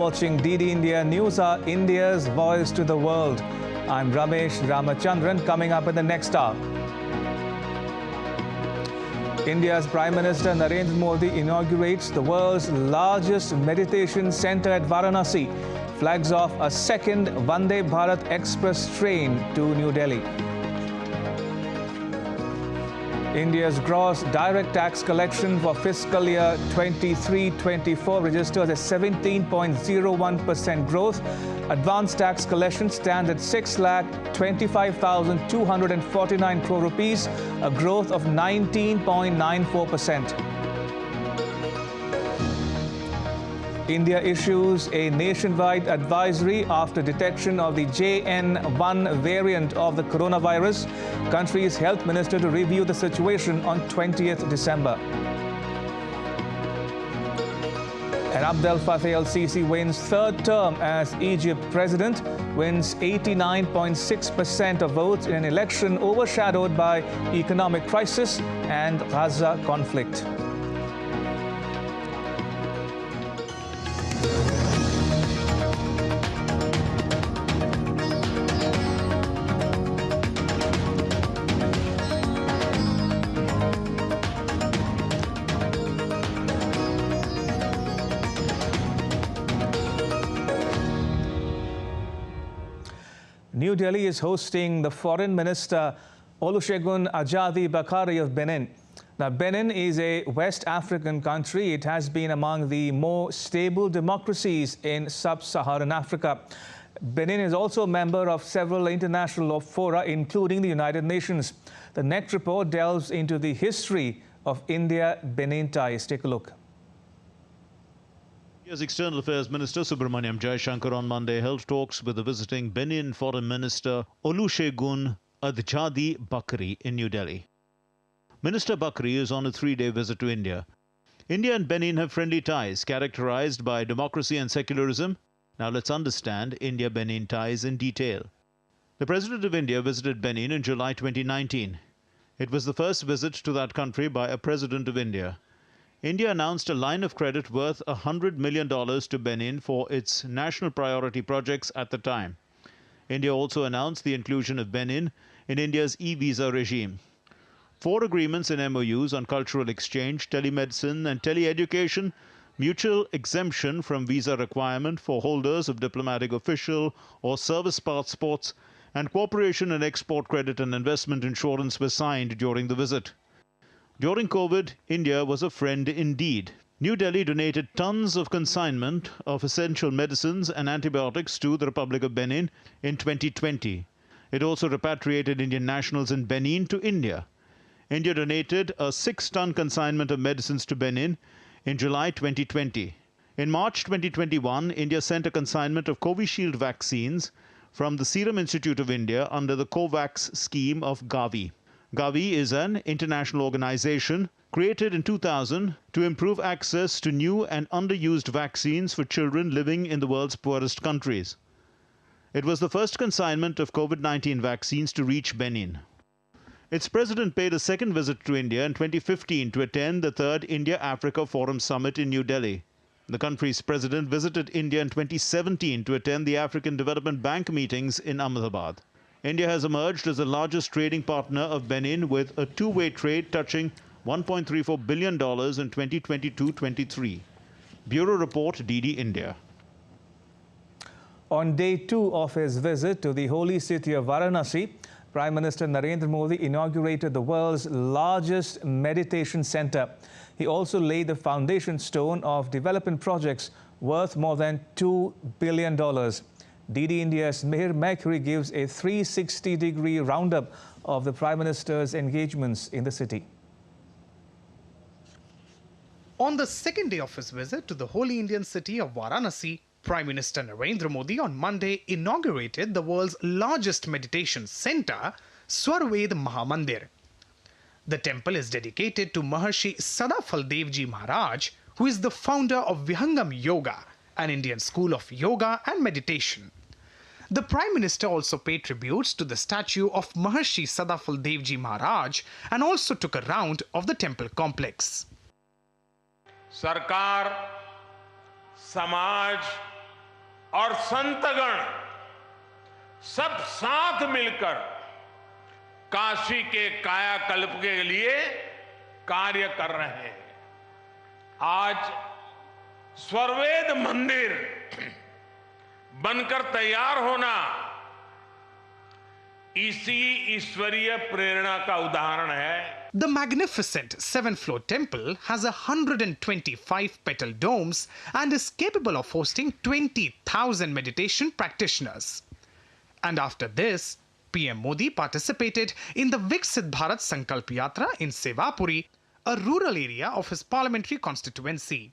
Watching DD India News, are India's voice to the world. I'm Ramesh Ramachandran. Coming up in the next hour, India's Prime Minister Narendra Modi inaugurates the world's largest meditation center at Varanasi, flags off a second Vande Bharat Express train to New Delhi. India's gross direct tax collection for fiscal year 23-24 registers a 17.01% growth. Advanced tax collection stands at 6,25,249 crore rupees, a growth of 19.94%. India issues a nationwide advisory after detection of the JN1 variant of the coronavirus. Country's health minister to review the situation on 20th December. And Abdel Fattah El-Sisi wins third term as Egypt president, wins 89.6% of votes in an election overshadowed by economic crisis and Gaza conflict. New Delhi is hosting the Foreign Minister Olusegun Ajadi-Bakari of Benin. Now, Benin is a West African country. It has been among the more stable democracies in sub-Saharan Africa. Benin is also a member of several international fora, including the United Nations. The next report delves into the history of India-Benin ties. Take a look. India's External Affairs Minister Subramaniam Jaishankar on Monday held talks with the visiting Benin Foreign Minister Olusegun Ajadi-Bakari in New Delhi. Minister Bakari is on a three-day visit to India. India and Benin have friendly ties characterized by democracy and secularism. Now let's understand India-Benin ties in detail. The President of India visited Benin in July 2019. It was the first visit to that country by a President of India. India announced a line of credit worth $100 million to Benin for its national priority projects at the time. India also announced the inclusion of Benin in India's e-visa regime. 4 agreements and MOUs on cultural exchange, telemedicine and teleeducation, mutual exemption from visa requirement for holders of diplomatic, official or service passports, and cooperation in export credit and investment insurance were signed during the visit. During COVID, India was a friend indeed. New Delhi donated tons of consignment of essential medicines and antibiotics to the Republic of Benin in 2020. It also repatriated Indian nationals in Benin to India. India donated a 6-ton consignment of medicines to Benin in July 2020. In March 2021, India sent a consignment of Covishield vaccines from the Serum Institute of India under the COVAX scheme of Gavi. Gavi is an international organization created in 2000 to improve access to new and underused vaccines for children living in the world's poorest countries. It was the first consignment of COVID-19 vaccines to reach Benin. Its president paid a second visit to India in 2015 to attend the 3rd India-Africa Forum Summit in New Delhi. The country's president visited India in 2017 to attend the African Development Bank meetings in Ahmedabad. India has emerged as the largest trading partner of Benin with a two-way trade touching $1.34 billion in 2022-23. Bureau Report, DD India. On day 2 of his visit to the holy city of Varanasi, Prime Minister Narendra Modi inaugurated the world's largest meditation center. He also laid the foundation stone of development projects worth more than $2 billion. DD India's Mihir Mercury gives a 360-degree roundup of the Prime Minister's engagements in the city. On the second day of his visit to the holy Indian city of Varanasi, Prime Minister Narendra Modi on Monday inaugurated the world's largest meditation center, Swarved Mahamandir. The temple is dedicated to Maharshi Sadafal Devji Maharaj, who is the founder of Vihangam Yoga, an Indian school of yoga and meditation. The Prime Minister also paid tributes to the statue of Maharshi Sadafal Devji Maharaj and also took a round of the temple complex. सरकार, समाज और संतगण सब साथ मिलकर काशी के कायाकल्प के लिए कार्य कर रहे हैं। आज स्वर्वेद मंदिर बनकर तैयार होना इसी ईश्वरीय प्रेरणा का उदाहरण है। The magnificent 7th-floor temple has 125 petal domes and is capable of hosting 20,000 meditation practitioners. And after this, PM Modi participated in the Viksit Bharat Sankalp Yatra in Sevapuri, a rural area of his parliamentary constituency.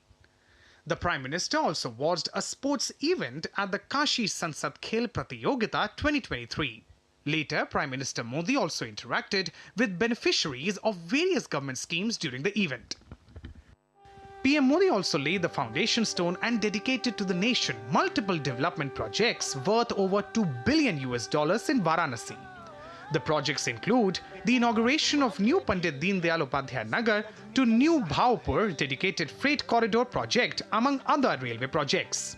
The Prime Minister also watched a sports event at the Kashi Sansad Khel Pratiyogita 2023. Later, Prime Minister Modi also interacted with beneficiaries of various government schemes during the event. PM Modi also laid the foundation stone and dedicated to the nation multiple development projects worth over $2 billion in Varanasi. The projects include the inauguration of new Pandit Deen Dayal Upadhyay Nagar to new Bhaupur dedicated freight corridor project, among other railway projects.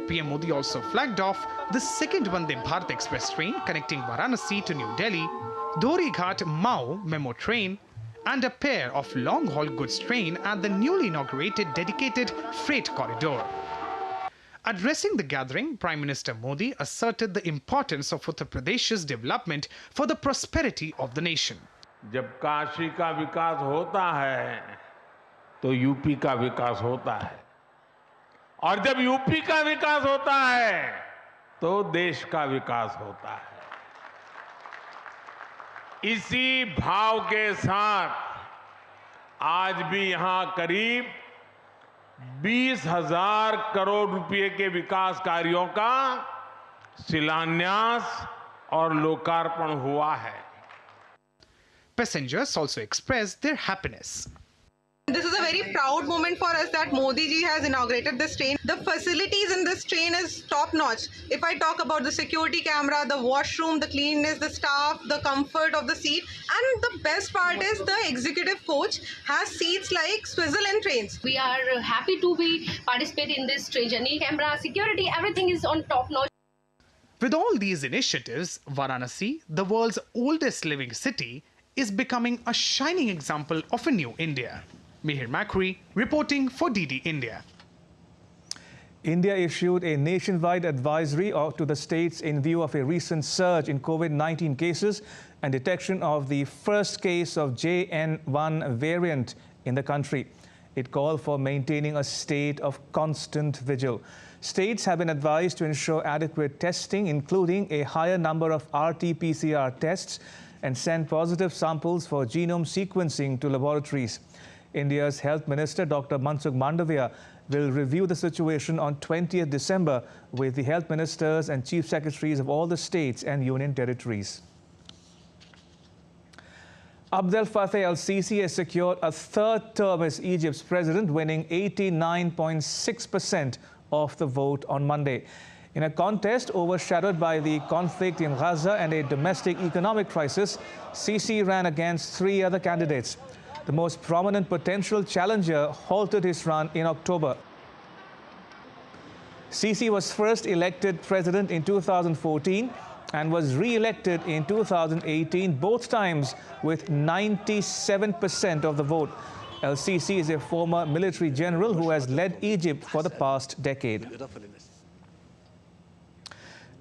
PM Modi also flagged off the second Vande Bharat Express train connecting Varanasi to New Delhi, Dorighat Mau Memo train, and a pair of long-haul goods train at the newly inaugurated dedicated freight corridor. Addressing the gathering, Prime Minister Modi asserted the importance of Uttar Pradesh's development for the prosperity of the nation. जब काशी का विकास होता है तो UP का विकास होता है, और जब यूपी का विकास होता है तो देश का विकास होता है। इसी भाव के साथ आज भी यहां करीब 20,000 करोड़ रुपए के विकास कार्यों का शिलान्यास और लोकार्पण हुआ है। Passengers also expressed their happiness. This is a very proud moment for us that Modi ji has inaugurated this train. The facilities in this train is top notch. If I talk about the security camera, the washroom, the cleanness, the staff, the comfort of the seat, and the best part is the executive coach has seats like Switzerland trains. We are happy to be participate in this train journey. Camera, security, everything is on top notch. With all these initiatives, Varanasi, the world's oldest living city, is becoming a shining example of a new India. Mihir Makri reporting for DD India. India issued a nationwide advisory to the states in view of a recent surge in COVID-19 cases and detection of the first case of JN1 variant in the country. It called for maintaining a state of constant vigil. States have been advised to ensure adequate testing, including a higher number of RT-PCR tests, and send positive samples for genome sequencing to laboratories. India's Health Minister Dr. Mansukh Mandavia will review the situation on 20th December with the health ministers and chief secretaries of all the states and union territories. Abdel Fattah El-Sisi has secured a third term as Egypt's president, winning 89.6% of the vote on Monday. In a contest overshadowed by the conflict in Gaza and a domestic economic crisis, Sisi ran against three other candidates. The most prominent potential challenger halted his run in October. Sisi was first elected president in 2014 and was re-elected in 2018, both times with 97% of the vote. El-Sisi is a former military general who has led Egypt for the past decade.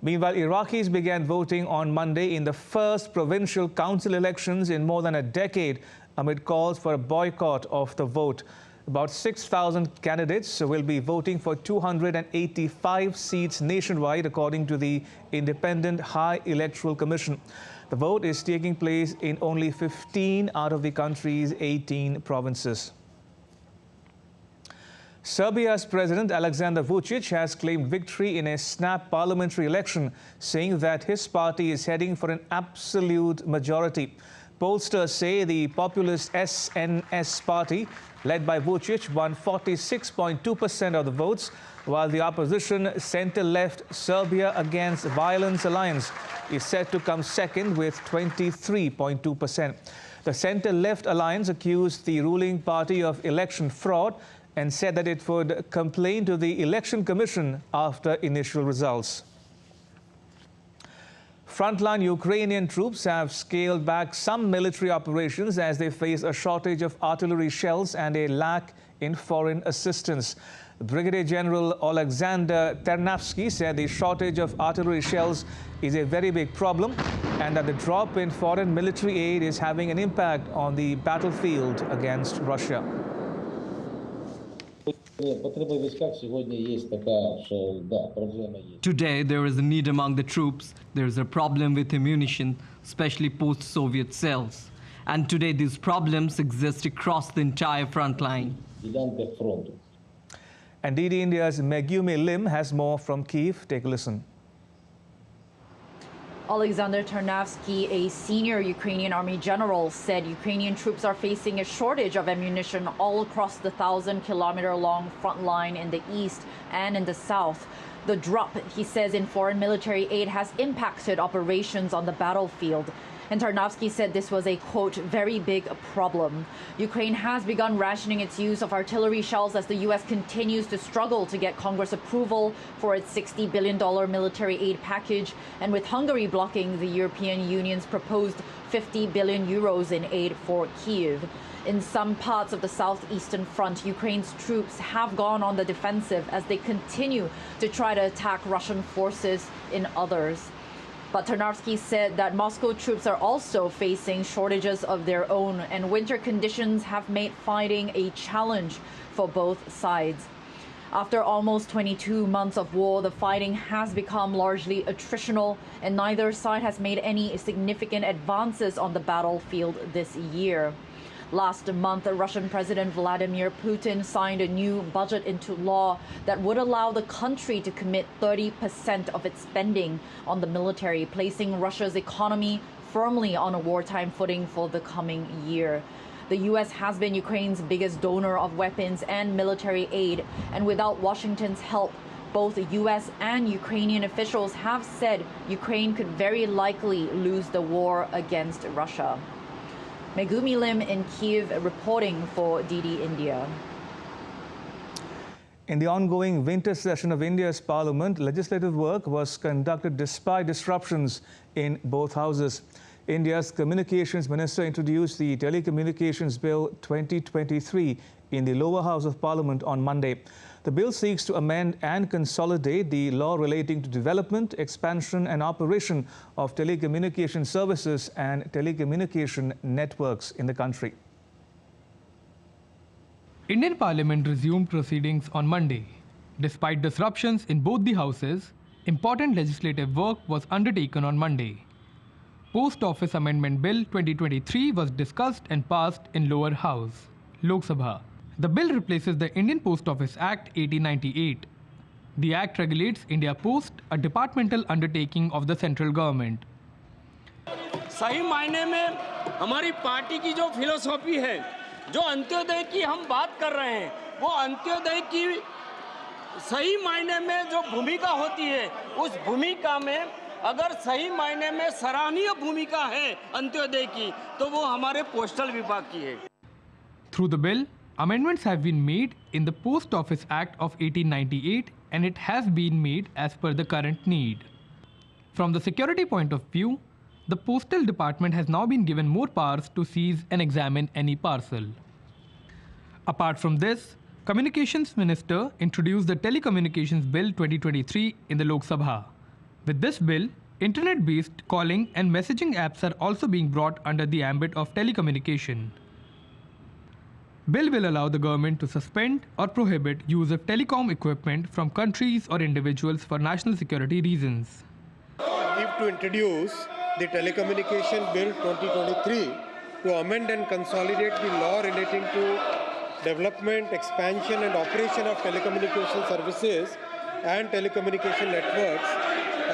Meanwhile, Iraqis began voting on Monday in the first provincial council elections in more than a decade amid calls for a boycott of the vote. About 6,000 candidates will be voting for 285 seats nationwide, according to the Independent High Electoral Commission. The vote is taking place in only 15 out of the country's 18 provinces. Serbia's President Alexander Vučić has claimed victory in a snap parliamentary election, saying that his party is heading for an absolute majority. Pollsters say the populist SNS party, led by Vučić, won 46.2% of the votes, while the opposition centre-left Serbia Against Violence Alliance is set to come second with 23.2%. The centre-left alliance accused the ruling party of election fraud and said that it would complain to the Election Commission after initial results. Frontline Ukrainian troops have scaled back some military operations as they face a shortage of artillery shells and a lack in foreign assistance. Brigadier General Alexander Ternavsky said the shortage of artillery shells is a very big problem and that the drop in foreign military aid is having an impact on the battlefield against Russia. Today, there is a need among the troops. There is a problem with ammunition, especially post-Soviet cells. And today, these problems exist across the entire front line. And DD India's Megumi Lim has more from Kyiv. Take a listen. Alexander Ternavsky, a senior Ukrainian army general, said Ukrainian troops are facing a shortage of ammunition all across the 1,000-kilometer-long front line in the east and in the south. The drop, he says, in foreign military aid has impacted operations on the battlefield. And Tarnavsky said this was a, quote, very big problem. Ukraine has begun rationing its use of artillery shells as the U.S. continues to struggle to get Congress approval for its $60 billion military aid package, and with Hungary blocking the European Union's proposed 50 billion euros in aid for Kyiv. In some parts of the southeastern front, Ukraine's troops have gone on the defensive as they continue to try to attack Russian forces in others. But Ternavsky said that Moscow troops are also facing shortages of their own, and winter conditions have made fighting a challenge for both sides. After almost 22 months of war, the fighting has become largely attritional, and neither side has made any significant advances on the battlefield this year. Last month, Russian President Vladimir Putin signed a new budget into law that would allow the country to commit 30% of its spending on the military, placing Russia's economy firmly on a wartime footing for the coming year. The U.S. has been Ukraine's biggest donor of weapons and military aid, and without Washington's help, both U.S. and Ukrainian officials have said Ukraine could very likely lose the war against Russia. Megumi Lim in Kyiv reporting for DD India. In the ongoing winter session of India's parliament, legislative work was conducted despite disruptions in both houses. India's Communications Minister introduced the Telecommunications Bill 2023 in the lower house of parliament on Monday. The bill seeks to amend and consolidate the law relating to development, expansion and operation of telecommunication services and telecommunication networks in the country. Indian Parliament resumed proceedings on Monday. Despite disruptions in both the houses, important legislative work was undertaken on Monday. Post Office Amendment Bill 2023 was discussed and passed in lower house, Lok Sabha. The bill replaces the Indian Post Office Act 1898. The act regulates India Post, a departmental undertaking of the central government. सही मायने में हमारी party की जो philosophy है, जो अंत्योदय की हम बात कर रहे हैं, वो अंत्योदय की सही मायने में जो भूमिका होती है, उस भूमिका में अगर सही मायने में सराहनीय भूमिका है अंत्योदय की, तो वो हमारे पोस्टल विभाग की है. Through the bill, amendments have been made in the Post Office Act of 1898, and it has been made as per the current need. From the security point of view, the Postal Department has now been given more powers to seize and examine any parcel. Apart from this, Communications Minister introduced the Telecommunications Bill 2023 in the Lok Sabha. With this bill, internet-based calling and messaging apps are also being brought under the ambit of telecommunication. Bill will allow the government to suspend or prohibit use of telecom equipment from countries or individuals for national security reasons. If to introduce the Telecommunication Bill 2023 to amend and consolidate the law relating to development, expansion and operation of telecommunication services and telecommunication networks,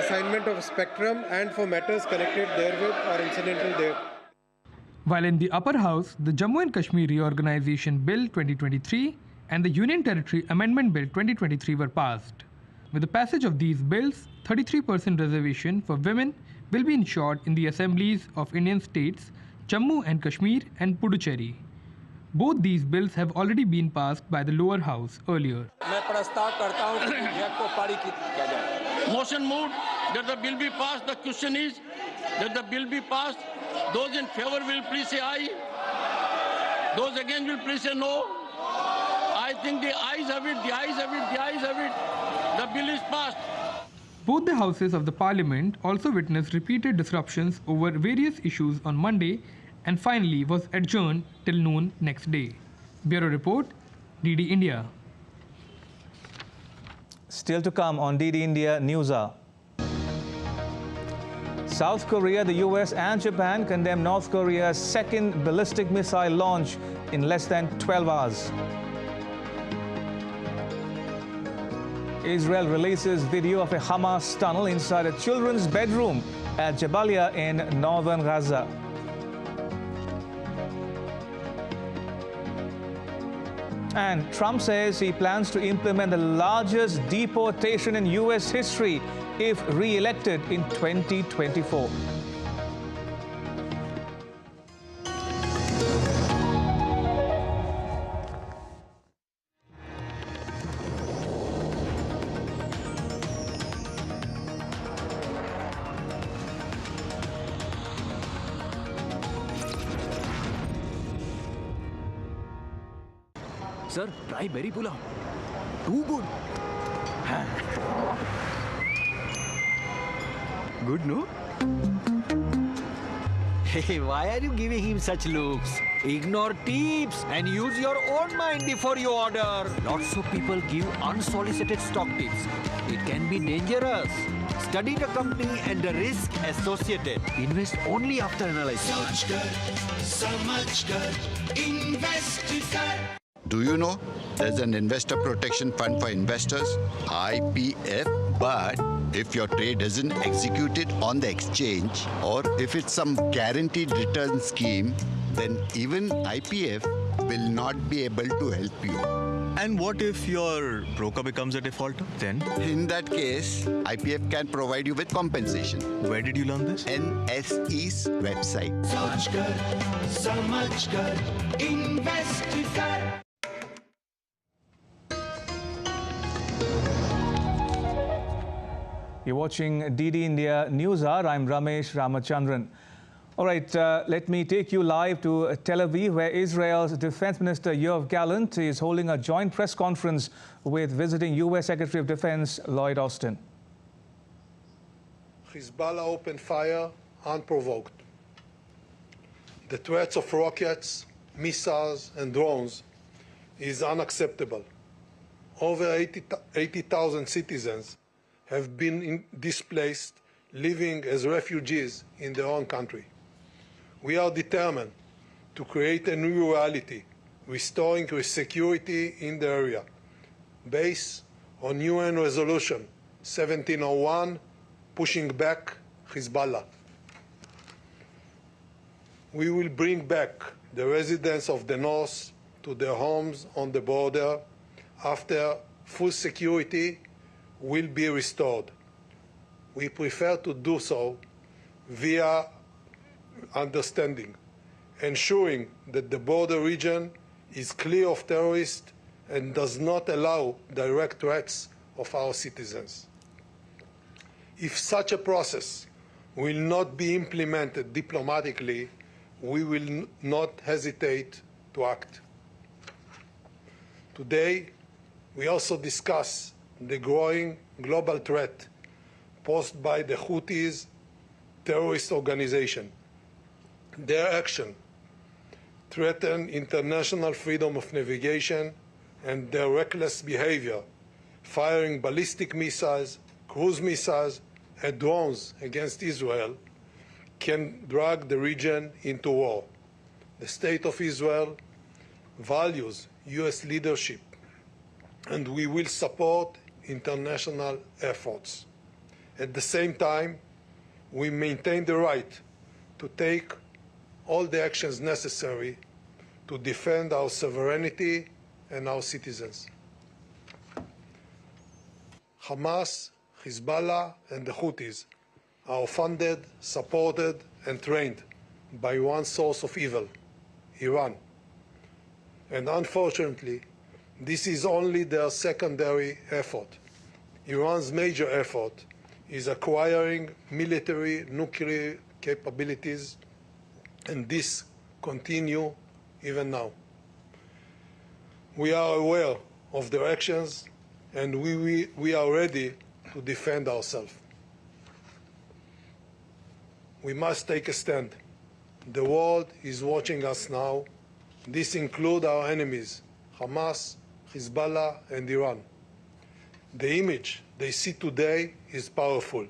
assignment of spectrum and for matters connected therewith or incidental there. While in the upper house, the Jammu and Kashmir Reorganization Bill 2023 and the Union Territory Amendment Bill 2023 were passed. With the passage of these bills, 33% reservation for women will be ensured in the assemblies of Indian states, Jammu and Kashmir and Puducherry. Both these bills have already been passed by the lower house earlier. Motion moved that the bill be passed. The question is that the bill be passed. Those in favor will please say aye. Those against will please say no. I think the ayes have it, the ayes have it, the ayes have it. The bill is passed. Both the houses of the parliament also witnessed repeated disruptions over various issues on Monday and finally was adjourned till noon next day. Bureau Report, DD India. Still to come on DD India News Hour. South Korea, the US and Japan condemn North Korea's second ballistic missile launch in less than 12 hours. Israel releases video of a Hamas tunnel inside a children's bedroom at Jabalia in northern Gaza. And Trump says he plans to implement the largest deportation in US history if re-elected in 2024. Sir, try berry pulao. Too good. Good, no? Hey, why are you giving him such looks? Ignore tips and use your own mind before you order. Lots of people give unsolicited stock tips. It can be dangerous. Study the company and the risk associated. Invest only after analysis. Soch good, so much good. Invest good. Do you know there's an investor protection fund for investors, IPF, but if your trade isn't executed on the exchange or if it's some guaranteed return scheme, then even IPF will not be able to help you. And what if your broker becomes a defaulter then? In that case, IPF can provide you with compensation. Where did you learn this? NSE's website. Soch good, so much good. Invest good. You're watching DD India News Hour. I'm Ramesh Ramachandran. All right, let me take you live to Tel Aviv, where Israel's Defense Minister Yoav Gallant is holding a joint press conference with visiting U.S. Secretary of Defense Lloyd Austin. Hezbollah opened fire unprovoked. The threats of rockets, missiles, and drones is unacceptable. Over 80,000 citizens have been displaced, living as refugees in their own country. We are determined to create a new reality, restoring security in the area, based on UN Resolution 1701, pushing back Hezbollah. We will bring back the residents of the north to their homes on the border after full security will be restored. We prefer to do so via understanding, ensuring that the border region is clear of terrorists and does not allow direct threats of our citizens. If such a process will not be implemented diplomatically, we will not hesitate to act. Today, we also discuss the growing global threat posed by the Houthis terrorist organization. Their action threatens international freedom of navigation, and their reckless behavior, firing ballistic missiles, cruise missiles, and drones against Israel, can drag the region into war. The State of Israel values U.S. leadership, and we will support international efforts. At the same time, we maintain the right to take all the actions necessary to defend our sovereignty and our citizens. Hamas, Hezbollah, and the Houthis are funded, supported, and trained by one source of evil, Iran. And unfortunately, this is only their secondary effort. Iran's major effort is acquiring military nuclear capabilities, and this continues even now. We are aware of their actions, and we are ready to defend ourselves. We must take a stand. The world is watching us now. This includes our enemies, Hamas, Hezbollah, and Iran. The image they see today is powerful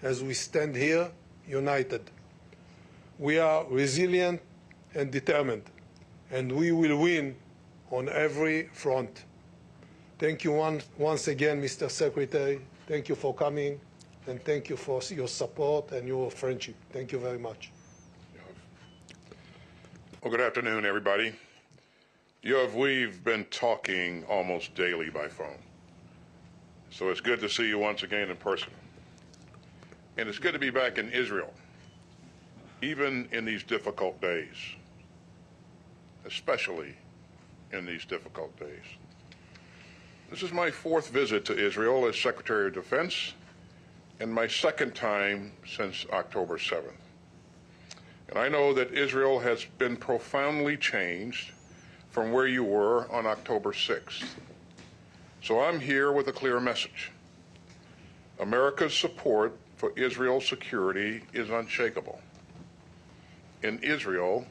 as we stand here united. We are resilient and determined, and we will win on every front. Thank you once again, Mr. Secretary. Thank you for coming, and thank you for your support and your friendship. Thank you very much. Well, good afternoon, everybody. Yoav, we've been talking almost daily by phone. So it's good to see you once again in person. And it's good to be back in Israel, even in these difficult days, especially in these difficult days. This is my fourth visit to Israel as Secretary of Defense and my second time since October 7th. And I know that Israel has been profoundly changed from where you were on October 6th. So I'm here with a clear message. America's support for Israel's security is unshakable. And Israel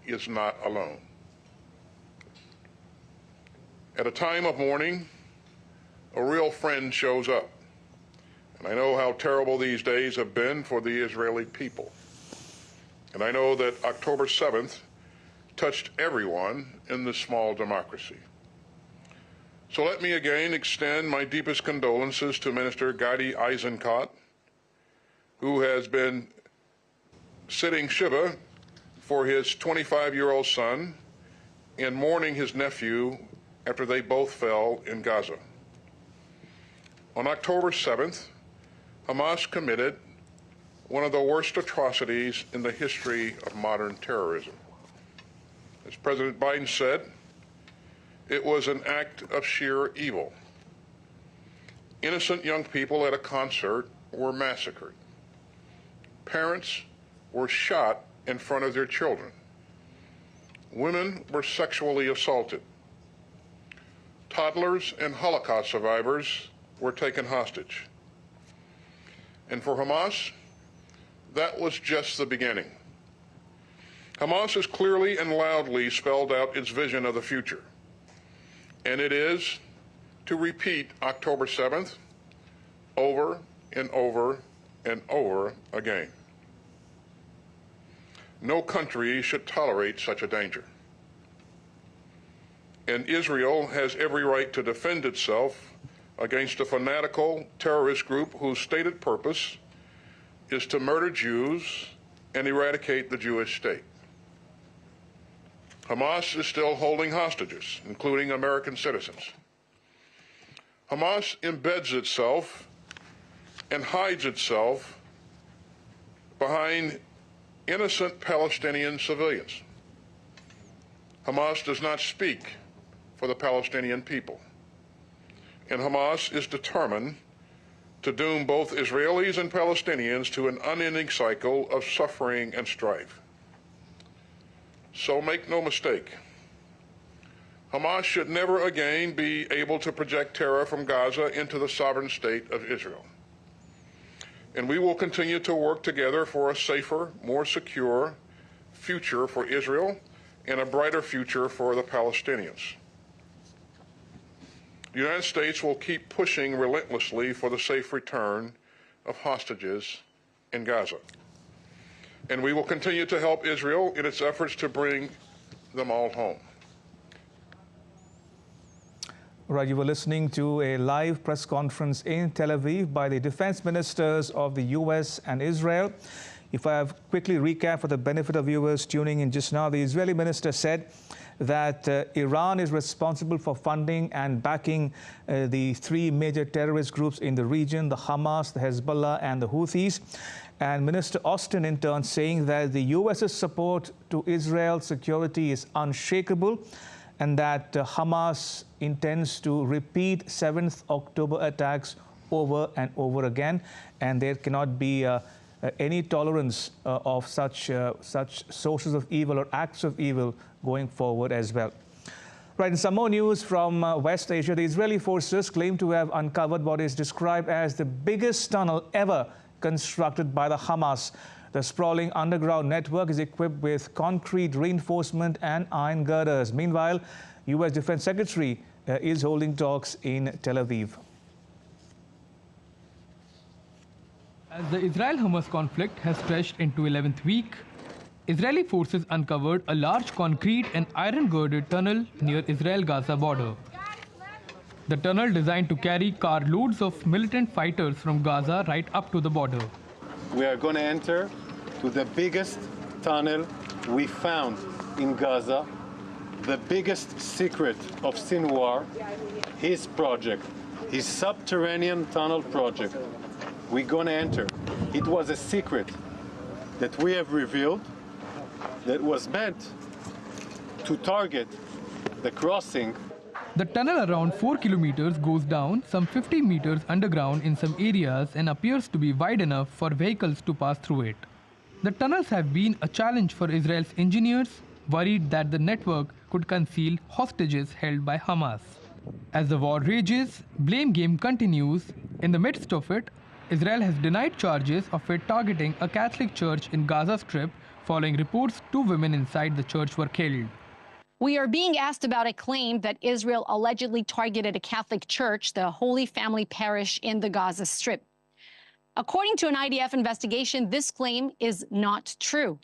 is not alone. At a time of mourning, a real friend shows up. And I know how terrible these days have been for the Israeli people. And I know that October 7th touched everyone in this small democracy. So let me again extend my deepest condolences to Minister Gadi Eisenkot, who has been sitting Shiva for his 25-year-old son and mourning his nephew after they both fell in Gaza. On October 7th, Hamas committed one of the worst atrocities in the history of modern terrorism. As President Biden said, it was an act of sheer evil. Innocent young people at a concert were massacred. Parents were shot in front of their children. Women were sexually assaulted. Toddlers and Holocaust survivors were taken hostage. And for Hamas, that was just the beginning. Hamas has clearly and loudly spelled out its vision of the future. And it is to repeat October 7th over and over and over again. No country should tolerate such a danger. And Israel has every right to defend itself against a fanatical terrorist group whose stated purpose is to murder Jews and eradicate the Jewish state. Hamas is still holding hostages, including American citizens. Hamas embeds itself and hides itself behind innocent Palestinian civilians. Hamas does not speak for the Palestinian people. And Hamas is determined to doom both Israelis and Palestinians to an unending cycle of suffering and strife. So make no mistake, Hamas should never again be able to project terror from Gaza into the sovereign state of Israel. And we will continue to work together for a safer, more secure future for Israel and a brighter future for the Palestinians. The United States will keep pushing relentlessly for the safe return of hostages in Gaza. And we will continue to help Israel in its efforts to bring them all home. Right, you were listening to a live press conference in Tel Aviv by the defense ministers of the U.S. and Israel. If I have quickly recap for the benefit of viewers tuning in just now, the Israeli minister said that Iran is responsible for funding and backing the three major terrorist groups in the region, the Hamas, the Hezbollah and the Houthis. And Minister Austin in turn saying that the US's support to Israel's security is unshakable and that Hamas intends to repeat 7th October attacks over and over again, and there cannot be any tolerance of such sources of evil or acts of evil going forward as well. Right, and some more news from West Asia. The Israeli forces claim to have uncovered what is described as the biggest tunnel ever constructed by the Hamas. The sprawling underground network is equipped with concrete reinforcement and iron girders. Meanwhile, U.S. Defense Secretary is holding talks in Tel Aviv. As the Israel-Hamas conflict has stretched into 11th week, Israeli forces uncovered a large concrete and iron-girded tunnel near Israel-Gaza border. The tunnel designed to carry carloads of militant fighters from Gaza right up to the border. We are going to enter to the biggest tunnel we found in Gaza, the biggest secret of Sinwar, his project, his subterranean tunnel project. We're going to enter. It was a secret that we have revealed that was meant to target the crossing. The tunnel around 4 kilometers goes down some 50 meters underground in some areas and appears to be wide enough for vehicles to pass through it. The tunnels have been a challenge for Israel's engineers, worried that the network could conceal hostages held by Hamas. As the war rages, blame game continues. In the midst of it, Israel has denied charges of it targeting a Catholic church in Gaza Strip following reports 2 women inside the church were killed. We are being asked about a claim that Israel allegedly targeted a Catholic church, the Holy Family Parish in the Gaza Strip. According to an IDF investigation, this claim is not true.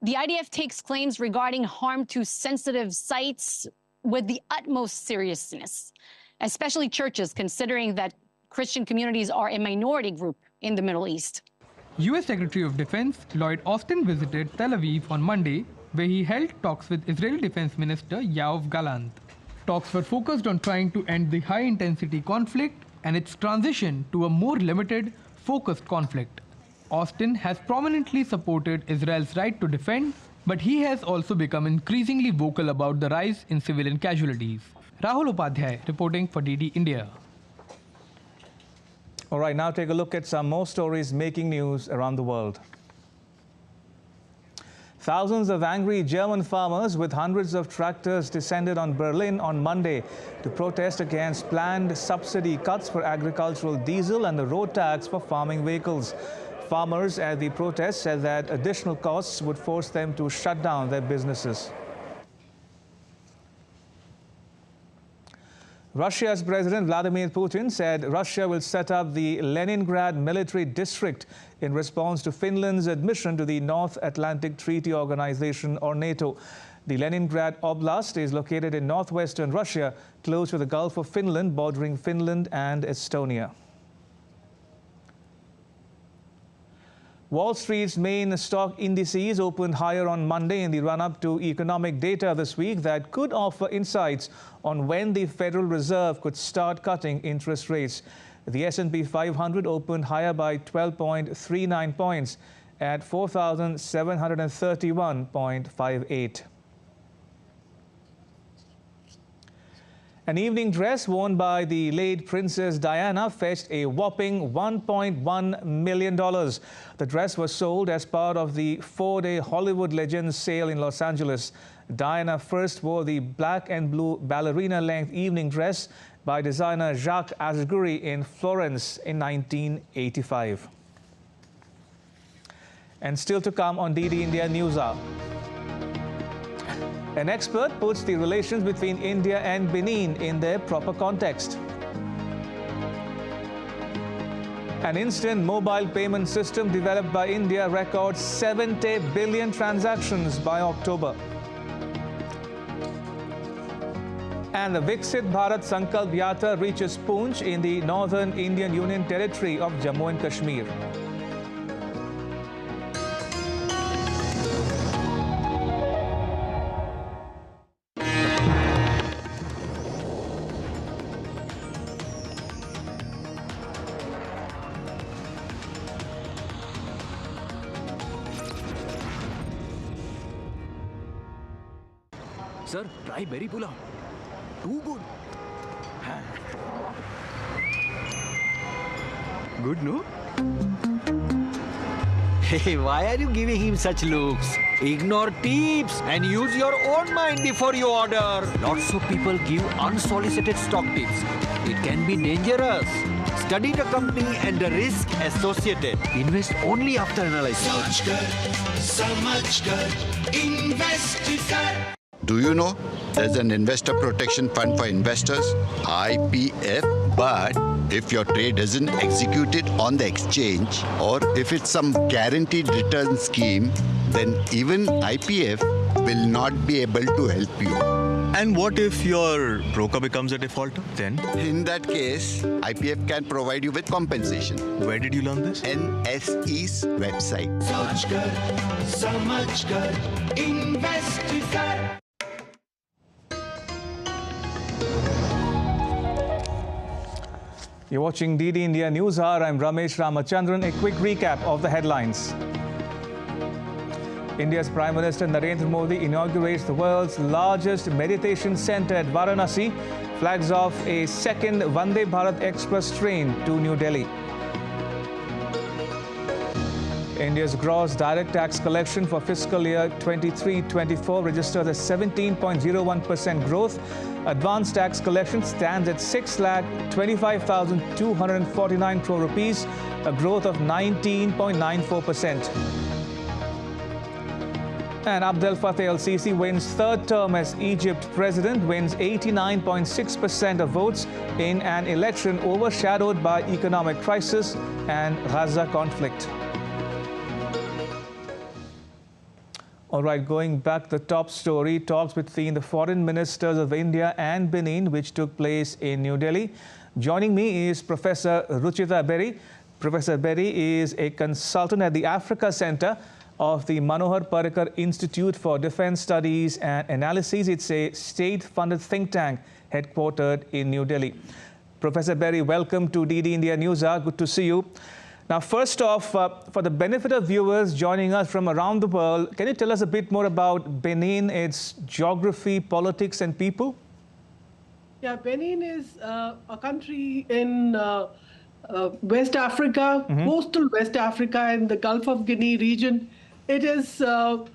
The IDF takes claims regarding harm to sensitive sites with the utmost seriousness, especially churches, considering that Christian communities are a minority group in the Middle East. U.S. Secretary of Defense Lloyd Austin visited Tel Aviv on Monday, where he held talks with Israeli Defense Minister Yoav Gallant. Talks were focused on trying to end the high-intensity conflict and its transition to a more limited, focused conflict. Austin has prominently supported Israel's right to defend, but he has also become increasingly vocal about the rise in civilian casualties. Rahul Upadhyay reporting for DD India. All right, now take a look at some more stories making news around the world. Thousands of angry German farmers with hundreds of tractors descended on Berlin on Monday to protest against planned subsidy cuts for agricultural diesel and the road tax for farming vehicles. Farmers at the protest said that additional costs would force them to shut down their businesses. Russia's President Vladimir Putin said Russia will set up the Leningrad military district in response to Finland's admission to the North Atlantic Treaty Organization, or NATO. The Leningrad Oblast is located in northwestern Russia, close to the Gulf of Finland, bordering Finland and Estonia. Wall Street's main stock indices opened higher on Monday in the run-up to economic data this week that could offer insights on when the Federal Reserve could start cutting interest rates. The S&P 500 opened higher by 12.39 points at 4,731.58. An evening dress worn by the late Princess Diana fetched a whopping $1.1 million. The dress was sold as part of the 4-day Hollywood Legends sale in Los Angeles. Diana first wore the black and blue ballerina-length evening dress by designer Jacques Asguri in Florence in 1985. And still to come on DD India News Hour. An expert puts the relations between India and Benin in their proper context. An instant mobile payment system developed by India records 70 billion transactions by October. And the Viksit Bharat Sankalp Yatra reaches Poonch in the northern Indian Union territory of Jammu and Kashmir. Sir, try berry pulao. Too good. Good, no? Hey, why are you giving him such looks? Ignore tips and use your own mind before you order. Lots of people give unsolicited stock tips. It can be dangerous. Study the company and the risk associated. Invest only after analyzing. Do you know there's an investor protection fund for investors, IPF, but if your trade isn't executed on the exchange or if it's some guaranteed return scheme, then even IPF will not be able to help you. And what if your broker becomes a defaulter then? In that case, IPF can provide you with compensation. Where did you learn this? NSE's website. You're watching DD India News Hour. I'm Ramesh Ramachandran. A quick recap of the headlines. India's Prime Minister Narendra Modi inaugurates the world's largest meditation center at Varanasi, flags off a second Vande Bharat Express train to New Delhi. India's gross direct tax collection for fiscal year 23-24 registers a 17.01% growth. Advanced tax collection stands at 6,25,249 crore rupees, a growth of 19.94%. And Abdel Fattah El-Sisi wins third term as Egypt president, wins 89.6% of votes in an election overshadowed by economic crisis and Gaza conflict. All right, going back to the top story, talks between the foreign ministers of India and Benin, which took place in New Delhi. Joining me is Professor Ruchita Berry. Professor Berry is a consultant at the Africa Center of the Manohar Parrikar Institute for Defense Studies and Analyses. It's a state-funded think tank headquartered in New Delhi. Professor Berry, welcome to DD India News Hour. Good to see you. Now, first off, for the benefit of viewers joining us from around the world, can you tell us a bit more about Benin, its geography, politics, and people? Yeah, Benin is a country in West Africa, coastal West Africa, in the Gulf of Guinea region. It's a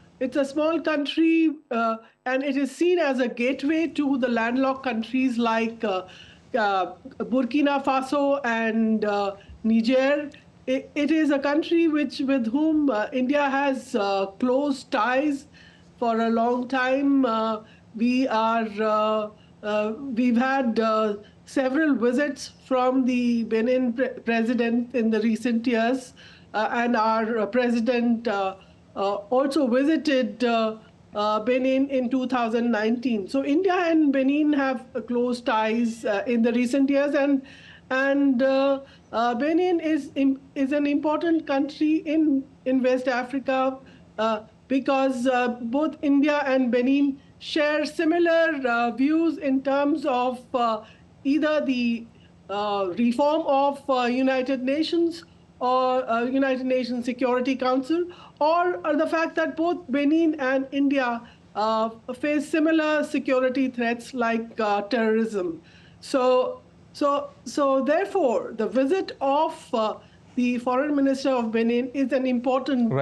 small country, and it is seen as a gateway to the landlocked countries like Burkina Faso and Niger. It is a country with whom India has close ties for a long time. We've had several visits from the Benin president in the recent years, and our president also visited Benin in 2019. So India and Benin have close ties in the recent years, and Benin is an important country in West Africa because both India and Benin share similar views in terms of either the reform of United Nations or United Nations Security Council, or the fact that both Benin and India face similar security threats like terrorism. So therefore, the visit of the foreign minister of Benin is an important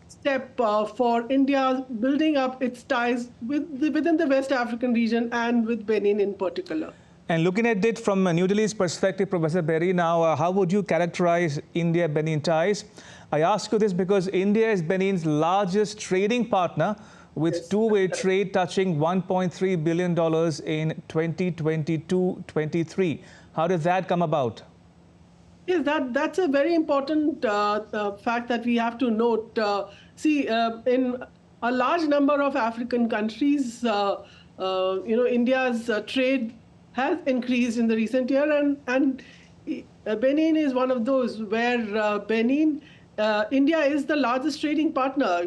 step for India building up its ties within the West African region and with Benin in particular. And looking at it from New Delhi's perspective, Professor Berry, now how would you characterize India-Benin ties? I ask you this because India is Benin's largest trading partner, with two-way trade touching $1.3 billion in 2022-23. How did that come about? Yes, that's a very important fact that we have to note. In a large number of African countries, India's trade has increased in the recent year, and Benin is one of those where India is the largest trading partner.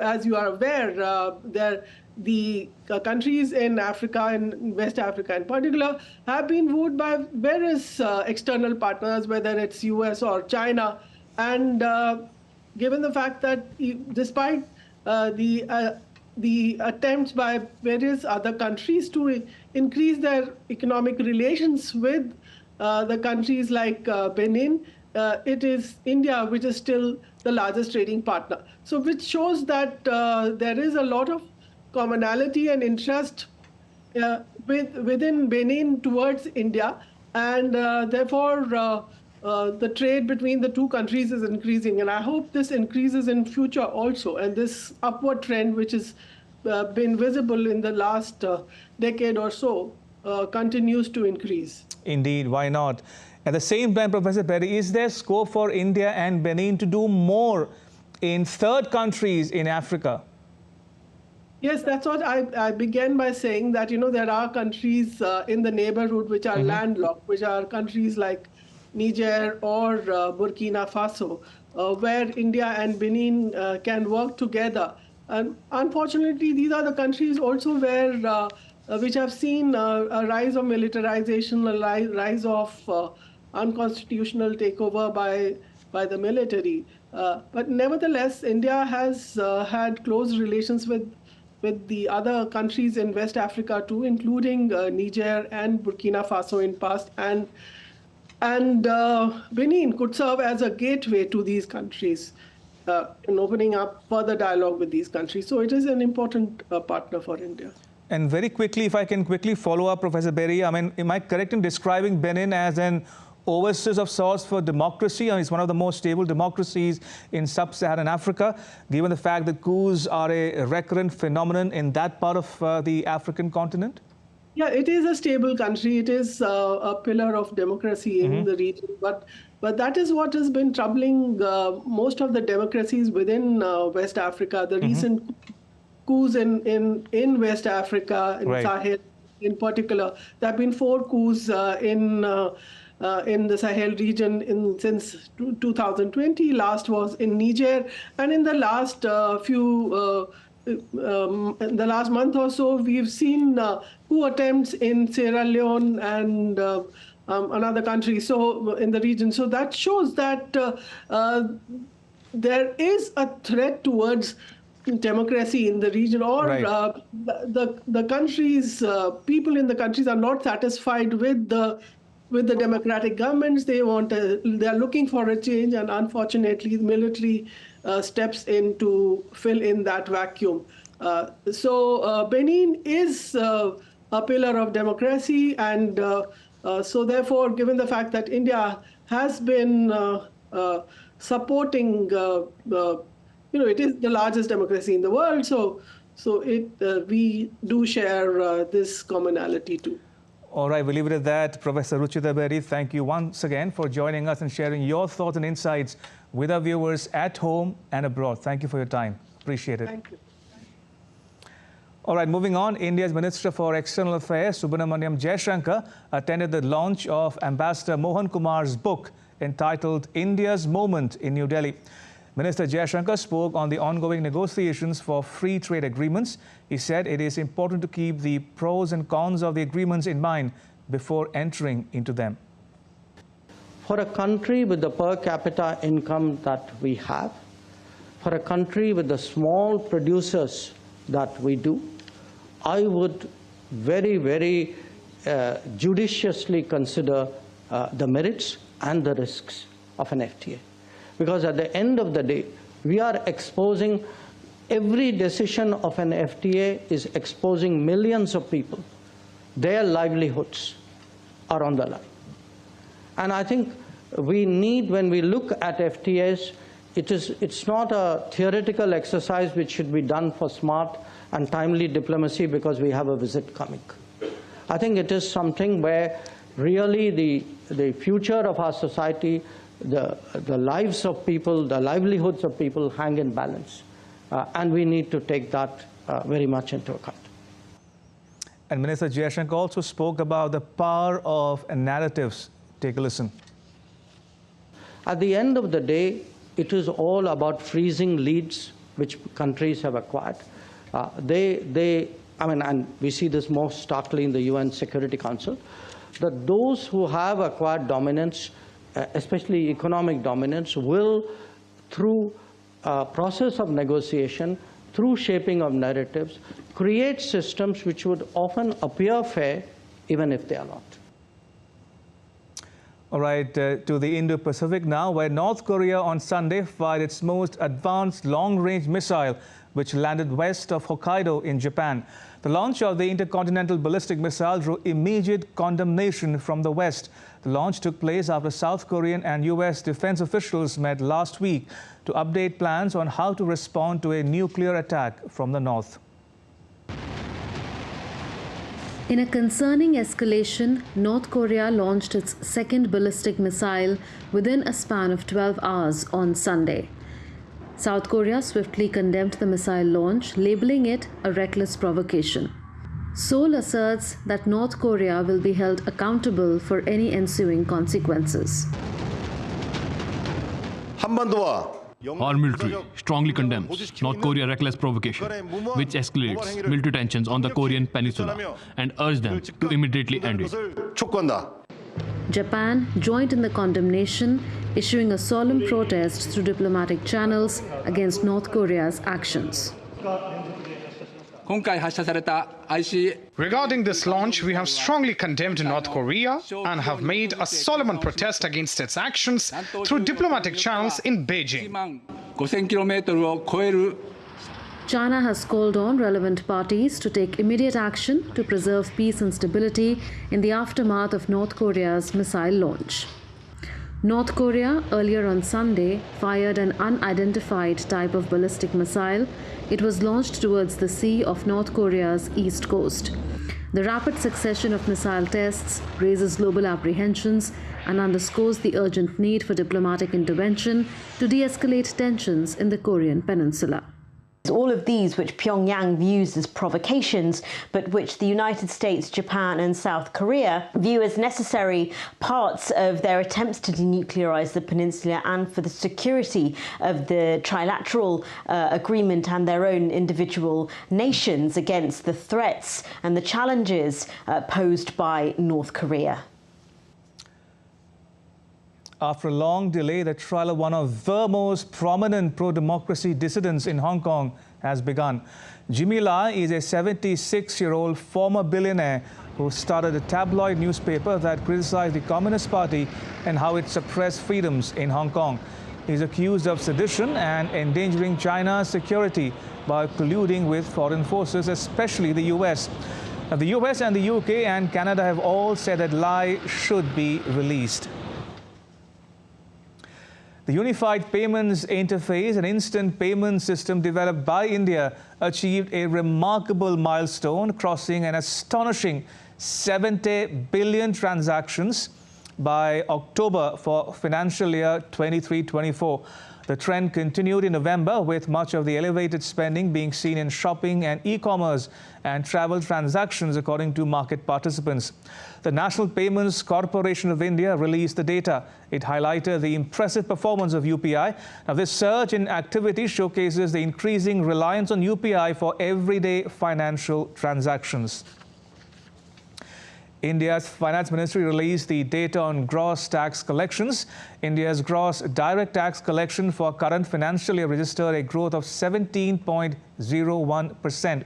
As you are aware, the countries in Africa and West Africa in particular have been wooed by various external partners, whether it's US or China. And given the fact that despite the the attempts by various other countries to increase their economic relations with the countries like Benin, it is India which is still the largest trading partner. So which shows that there is a lot of commonality and interest within Benin towards India, and therefore the trade between the two countries is increasing. And I hope this increases in future also, and this upward trend which has been visible in the last decade or so continues to increase. Indeed, why not? At the same time, Professor Berry, is there scope for India and Benin to do more in third countries in Africa? Yes, that's what I began by saying, that, you know, there are countries in the neighborhood which are landlocked, which are countries like Niger or Burkina Faso, where India and Benin can work together. And unfortunately, these are the countries also where which have seen a rise of militarization, a rise of unconstitutional takeover by the military. But nevertheless, India has had close relations with the other countries in West Africa too, including Niger and Burkina Faso in past, and Benin could serve as a gateway to these countries in opening up further dialogue with these countries. So it is an important partner for India. And very quickly, if I can quickly follow up, Professor Berry, I mean, am I correct in describing Benin as an oasis of sorts for democracy? I mean, it's one of the most stable democracies in sub-Saharan Africa, given the fact that coups are a recurrent phenomenon in that part of the African continent? Yeah, it is a stable country. It is a pillar of democracy in the region. But that is what has been troubling most of the democracies within West Africa. The recent coups in West Africa, in Sahel in particular. There have been 4 coups in the Sahel region since 2020. Last was in Niger, and in the last in the last month or so, we've seen coup attempts in Sierra Leone and another country, so in the region. So that shows that there is a threat towards democracy in the region, or the countries, people in the countries are not satisfied with the democratic governments. They are looking for a change, and unfortunately, the military steps in to fill in that vacuum. So Benin is a pillar of democracy, and so therefore, given the fact that India has been supporting, it is the largest democracy in the world, so we do share this commonality too. All right, we'll leave it at that. Professor Ruchita Berry, thank you once again for joining us and sharing your thoughts and insights with our viewers at home and abroad. Thank you for your time. Appreciate it. Thank you. All right, moving on, India's Minister for External Affairs, Subramaniam Jaishankar, attended the launch of Ambassador Mohan Kumar's book entitled India's Moment in New Delhi. Minister Jaishankar spoke on the ongoing negotiations for free trade agreements. He said it is important to keep the pros and cons of the agreements in mind before entering into them. For a country with the per capita income that we have, for a country with the small producers that we do, I would very, very judiciously consider the merits and the risks of an FTA. Because at the end of the day, we are exposing, every decision of an FTA is exposing millions of people. Their livelihoods are on the line. And I think we need, when we look at FTAs, it's not a theoretical exercise which should be done for smart and timely diplomacy because we have a visit coming. I think it is something where really the future of our society, the lives of people, the livelihoods of people hang in balance. And we need to take that very much into account. And Minister Jaishankar also spoke about the power of narratives. Take a listen. At the end of the day, it is all about freezing leads which countries have acquired. And we see this most starkly in the UN Security Council, that those who have acquired dominance, especially economic dominance, will, through a process of negotiation, through shaping of narratives, create systems which would often appear fair, even if they are not. All right, to the Indo-Pacific now, where North Korea on Sunday fired its most advanced long-range missile, which landed west of Hokkaido in Japan. The launch of the intercontinental ballistic missile drew immediate condemnation from the West. The launch took place after South Korean and U.S. defense officials met last week to update plans on how to respond to a nuclear attack from the north. In a concerning escalation, North Korea launched its second ballistic missile within a span of 12 hours on Sunday. South Korea swiftly condemned the missile launch, labeling it a reckless provocation. Seoul asserts that North Korea will be held accountable for any ensuing consequences. Our military strongly condemns North Korea's reckless provocation, which escalates military tensions on the Korean peninsula, and urge them to immediately end it. Japan joined in the condemnation, issuing a solemn protest through diplomatic channels against North Korea's actions. Regarding this launch, we have strongly condemned North Korea and have made a solemn protest against its actions through diplomatic channels in Beijing. China has called on relevant parties to take immediate action to preserve peace and stability in the aftermath of North Korea's missile launch. North Korea earlier on Sunday fired an unidentified type of ballistic missile. It was launched towards the sea of North Korea's east coast. The rapid succession of missile tests raises global apprehensions and underscores the urgent need for diplomatic intervention to de-escalate tensions in the Korean peninsula. All of these, which Pyongyang views as provocations, but which the United States, Japan and South Korea view as necessary parts of their attempts to denuclearize the peninsula and for the security of the trilateral agreement and their own individual nations against the threats and the challenges posed by North Korea. After a long delay, the trial of one of the most prominent pro-democracy dissidents in Hong Kong has begun. Jimmy Lai is a 76-year-old former billionaire who started a tabloid newspaper that criticized the Communist Party and how it suppressed freedoms in Hong Kong. He is accused of sedition and endangering China's security by colluding with foreign forces, especially the US. Now, the US and the UK and Canada have all said that Lai should be released. The Unified Payments Interface, an instant payment system developed by India, achieved a remarkable milestone, crossing an astonishing 70 billion transactions by October for financial year 23-24. The trend continued in November, with much of the elevated spending being seen in shopping and e-commerce and travel transactions, according to market participants. The National Payments Corporation of India released the data. It highlighted the impressive performance of UPI. Now, this surge in activity showcases the increasing reliance on UPI for everyday financial transactions. India's Finance Ministry released the data on gross tax collections. India's gross direct tax collection for current financial year registered a growth of 17.01%.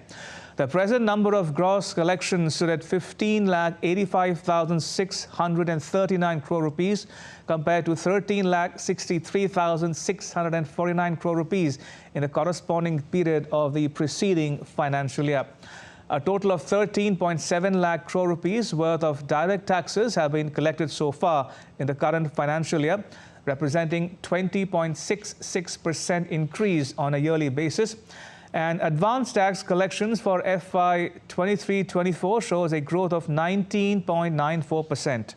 The present number of gross collections stood at 15,85,639 crore rupees compared to 13,63,649 crore rupees in the corresponding period of the preceding financial year. A total of 13.7 lakh crore rupees worth of direct taxes have been collected so far in the current financial year, representing 20.66% increase on a yearly basis. And advanced tax collections for FY 23-24 shows a growth of 19.94%.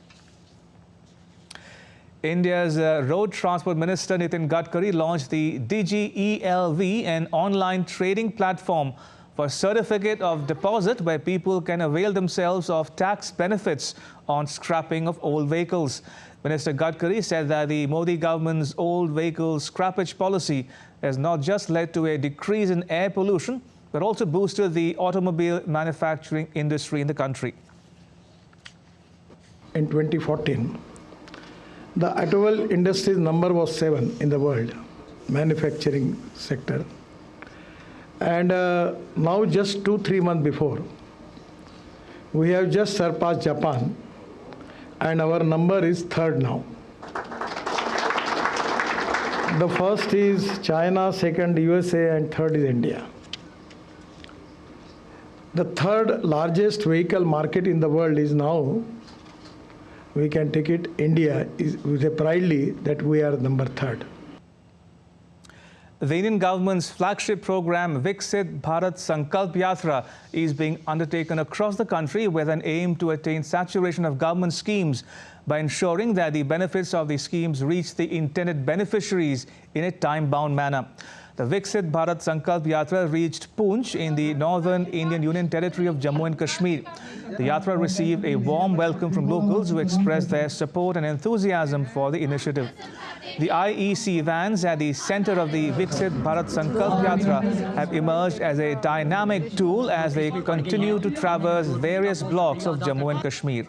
India's Road Transport Minister Nitin Gadkari launched the Digi ELV, an online trading platform for certificate of deposit where people can avail themselves of tax benefits on scrapping of old vehicles. Minister Gadkari said that the Modi government's old vehicle scrappage policy has not just led to a decrease in air pollution, but also boosted the automobile manufacturing industry in the country. In 2014, the automobile industry's number was 7 in the world, manufacturing sector. And now just 2-3 months before, we have just surpassed Japan, and our number is third now. The first is China, second USA, and third is India. The third largest vehicle market in the world is now, we can take it, India. We say proudly that we are number third. The Indian government's flagship program, Viksit Bharat Sankalp Yatra, is being undertaken across the country with an aim to attain saturation of government schemes by ensuring that the benefits of the schemes reach the intended beneficiaries in a time-bound manner. The Viksit Bharat Sankalp Yatra reached Poonch in the northern Indian Union territory of Jammu and Kashmir. The Yatra received a warm welcome from locals who expressed their support and enthusiasm for the initiative. The IEC vans at the center of the Viksit Bharat Sankalp Yatra have emerged as a dynamic tool as they continue to traverse various blocks of Jammu and Kashmir.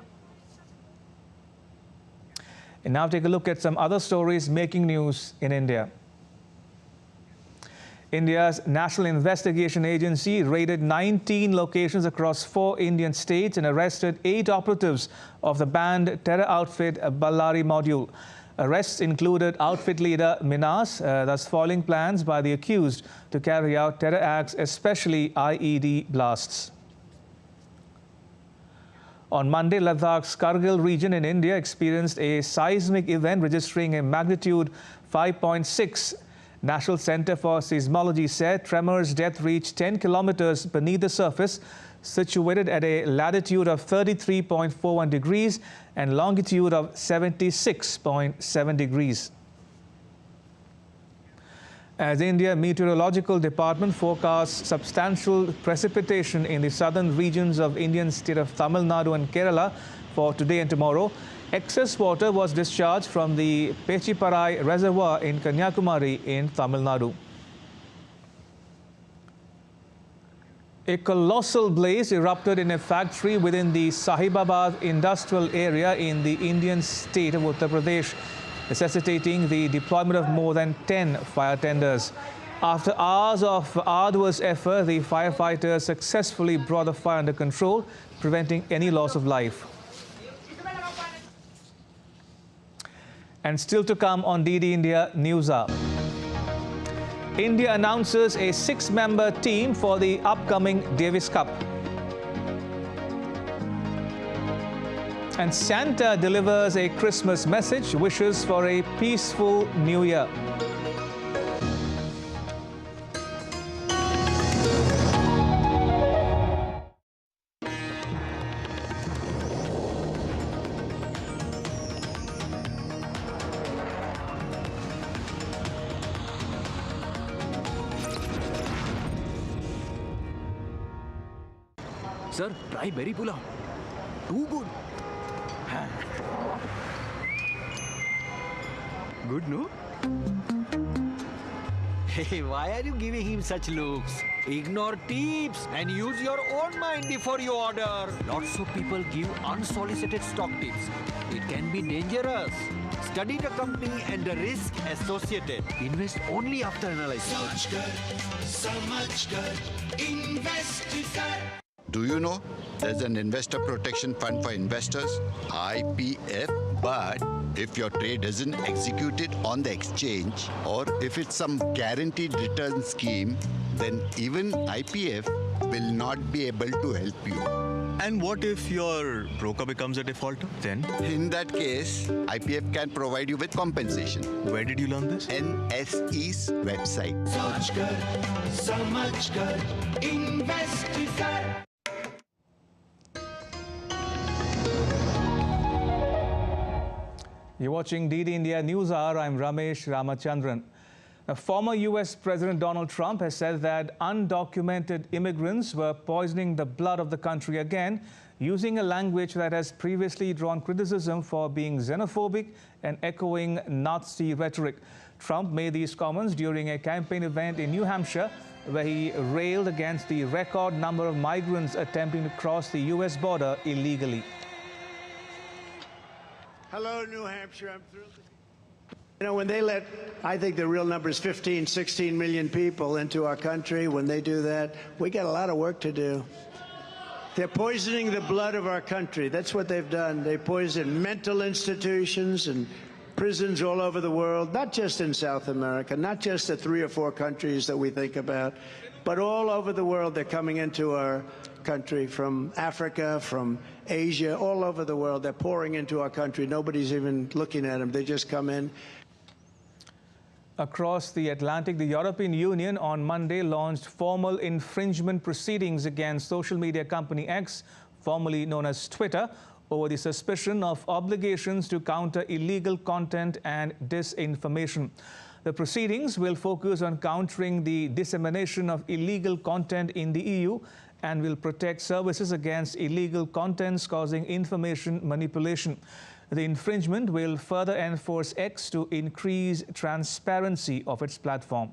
And now take a look at some other stories making news in India. India's National Investigation Agency raided 19 locations across 4 Indian states and arrested 8 operatives of the banned terror outfit Ballari Module. Arrests included outfit leader Minas, thus foiling plans by the accused to carry out terror acts, especially IED blasts. On Monday, Ladakh's Kargil region in India experienced a seismic event registering a magnitude 5.6. National Center for Seismology said tremors' depth reached 10 kilometers beneath the surface, situated at a latitude of 33.41 degrees and longitude of 76.7 degrees. As the India Meteorological Department forecasts substantial precipitation in the southern regions of Indian state of Tamil Nadu and Kerala for today and tomorrow, excess water was discharged from the Pechiparai Reservoir in Kanyakumari in Tamil Nadu. A colossal blaze erupted in a factory within the Sahibabad industrial area in the Indian state of Uttar Pradesh, necessitating the deployment of more than 10 fire tenders. After hours of arduous effort, the firefighters successfully brought the fire under control, preventing any loss of life. And still to come on DD India News Hour. India announces a 6-member team for the upcoming Davis Cup. And Santa delivers a Christmas message, wishes for a peaceful New Year. Sir, try berry pulao. Too good. Good, no? Hey, why are you giving him such looks? Ignore tips and use your own mind before you order. Lots of people give unsolicited stock tips. It can be dangerous. Study the company and the risk associated. Invest only after analysis. Soch kar, samajh kar, invest kar. Do you know there's an investor protection fund for investors, IPF, but if your trade isn't executed on the exchange or if it's some guaranteed return scheme, then even IPF will not be able to help you. And what if your broker becomes a defaulter? Then? In that case, IPF can provide you with compensation. Where did you learn this? NSE's website. Soch kar, samajh kar, invest kar. You're watching DD India News Hour. I'm Ramesh Ramachandran. Now, former U.S. President Donald Trump has said that undocumented immigrants were poisoning the blood of the country again, using a language that has previously drawn criticism for being xenophobic and echoing Nazi rhetoric. Trump made these comments during a campaign event in New Hampshire, where he railed against the record number of migrants attempting to cross the U.S. border illegally. Hello, New Hampshire. I'm thrilled. You know, when they let, I think the real number is 15, 16 million people into our country. When they do that, we got a lot of work to do. They're poisoning the blood of our country. That's what they've done. They poison mental institutions and prisons all over the world, not just in South America, not just the 3 or 4 countries that we think about, but all over the world. They're coming into our country from Africa, from Asia, all over the world. They're pouring into our country. Nobody's even looking at them. They just come in. Across the Atlantic, the European Union on Monday launched formal infringement proceedings against social media company X, formerly known as Twitter, over the suspicion of obligations to counter illegal content and disinformation. The proceedings will focus on countering the dissemination of illegal content in the EU and will protect services against illegal contents causing information manipulation. The infringement will further enforce X to increase transparency of its platform.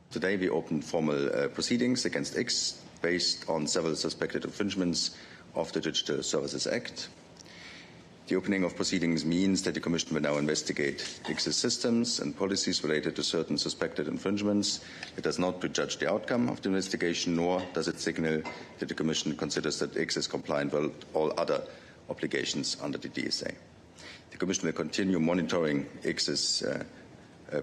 Today we opened formal proceedings against X based on several suspected infringements of the Digital Services Act. The opening of proceedings means that the Commission will now investigate X's systems and policies related to certain suspected infringements. It does not prejudge the outcome of the investigation, nor does it signal that the Commission considers that X is compliant with all other obligations under the DSA. The Commission will continue monitoring X's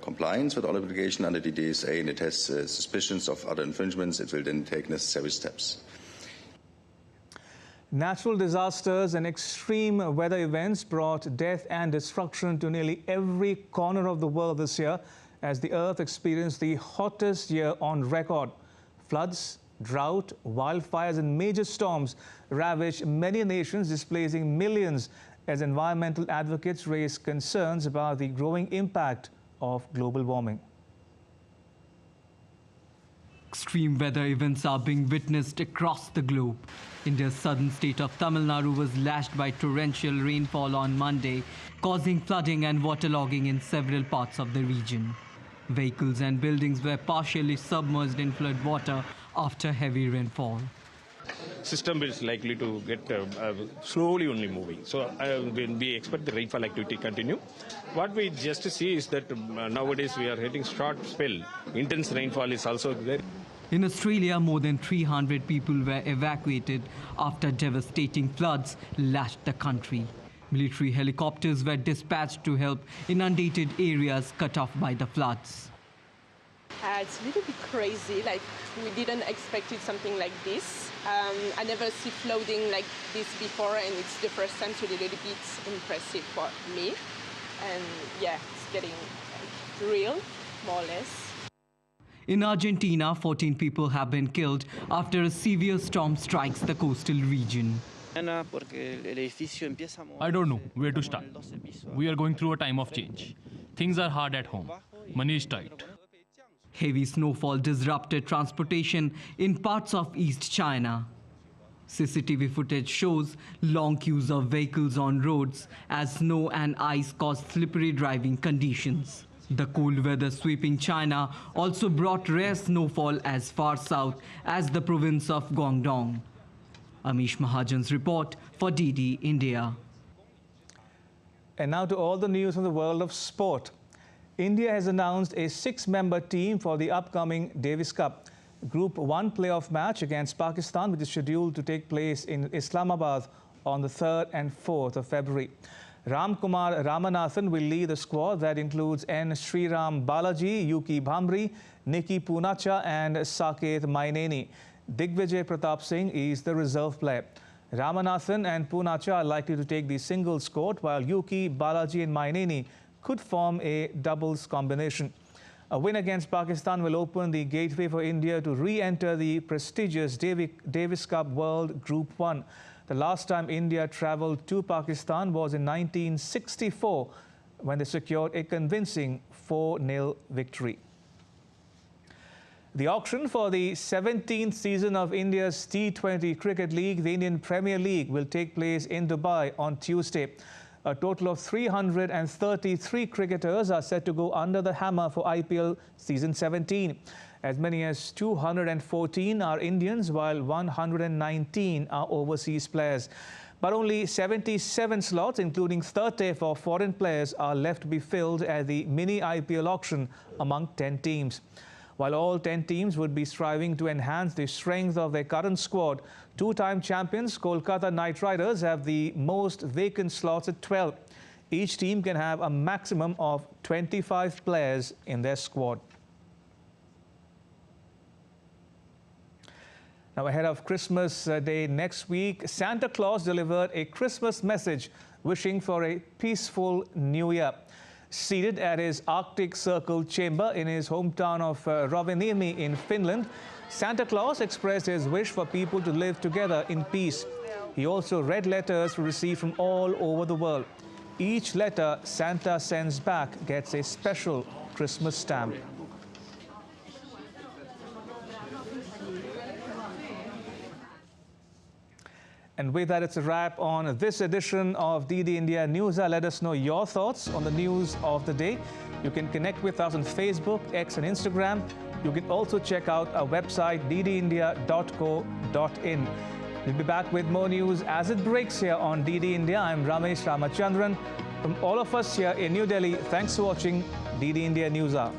compliance with all obligations under the DSA, and it has suspicions of other infringements. It will then take necessary steps. Natural disasters and extreme weather events brought death and destruction to nearly every corner of the world this year as the Earth experienced the hottest year on record. Floods, drought, wildfires and major storms ravaged many nations, displacing millions as environmental advocates raise concerns about the growing impact of global warming. Extreme weather events are being witnessed across the globe. India's southern state of Tamil Nadu was lashed by torrential rainfall on Monday, causing flooding and waterlogging in several parts of the region. Vehicles and buildings were partially submerged in flood water after heavy rainfall. System is likely to get slowly only moving. So we expect the rainfall activity to continue. What we just see is that nowadays we are hitting short spell. Intense rainfall is also there. In Australia, more than 300 people were evacuated after devastating floods lashed the country. Military helicopters were dispatched to help inundated areas cut off by the floods. It's a little bit crazy, like we didn't expect something like this. I never see flooding like this before, and it's the first time, so a little bit impressive for me. And yeah, it's getting real, more or less. In Argentina, 14 people have been killed after a severe storm strikes the coastal region. I don't know where to start. We are going through a time of change. Things are hard at home. Money is tight. Heavy snowfall disrupted transportation in parts of East China. CCTV footage shows long queues of vehicles on roads as snow and ice caused slippery driving conditions. The cold weather sweeping China also brought rare snowfall as far south as the province of Guangdong. Amish Mahajan's report for DD India. And now to all the news from the world of sport. India has announced a 6-member team for the upcoming Davis Cup. Group 1 playoff match against Pakistan, which is scheduled to take place in Islamabad on the 3rd and 4th of February. Ramkumar Ramanathan will lead the squad that includes N. Sriram Balaji, Yuki Bhamri, Nikki Poonacha and Saket Maineni. Digvijay Pratap Singh is the reserve player. Ramanathan and Poonacha are likely to take the singles court, while Yuki, Balaji and Maineni could form a doubles combination. A win against Pakistan will open the gateway for India to re-enter the prestigious Davis Cup World Group 1. The last time India travelled to Pakistan was in 1964, when they secured a convincing 4-0 victory. The auction for the 17th season of India's T20 Cricket League, the Indian Premier League, will take place in Dubai on Tuesday. A total of 333 cricketers are set to go under the hammer for IPL Season 17. As many as 214 are Indians, while 119 are overseas players. But only 77 slots, including 30 for foreign players, are left to be filled at the mini IPL auction among 10 teams. While all 10 teams would be striving to enhance the strength of their current squad, two-time champions Kolkata Knight Riders have the most vacant slots at 12. Each team can have a maximum of 25 players in their squad. Now, ahead of Christmas Day next week, Santa Claus delivered a Christmas message wishing for a peaceful New Year. Seated at his Arctic Circle chamber in his hometown of Rovaniemi in Finland, Santa Claus expressed his wish for people to live together in peace. He also read letters received from all over the world. Each letter Santa sends back gets a special Christmas stamp. And with that, it's a wrap on this edition of DD India News. Let us know your thoughts on the news of the day. You can connect with us on Facebook, X and Instagram. You can also check out our website, ddindia.co.in. We'll be back with more news as it breaks here on DD India. I'm Ramesh Ramachandran. From all of us here in New Delhi, thanks for watching DD India News Hour.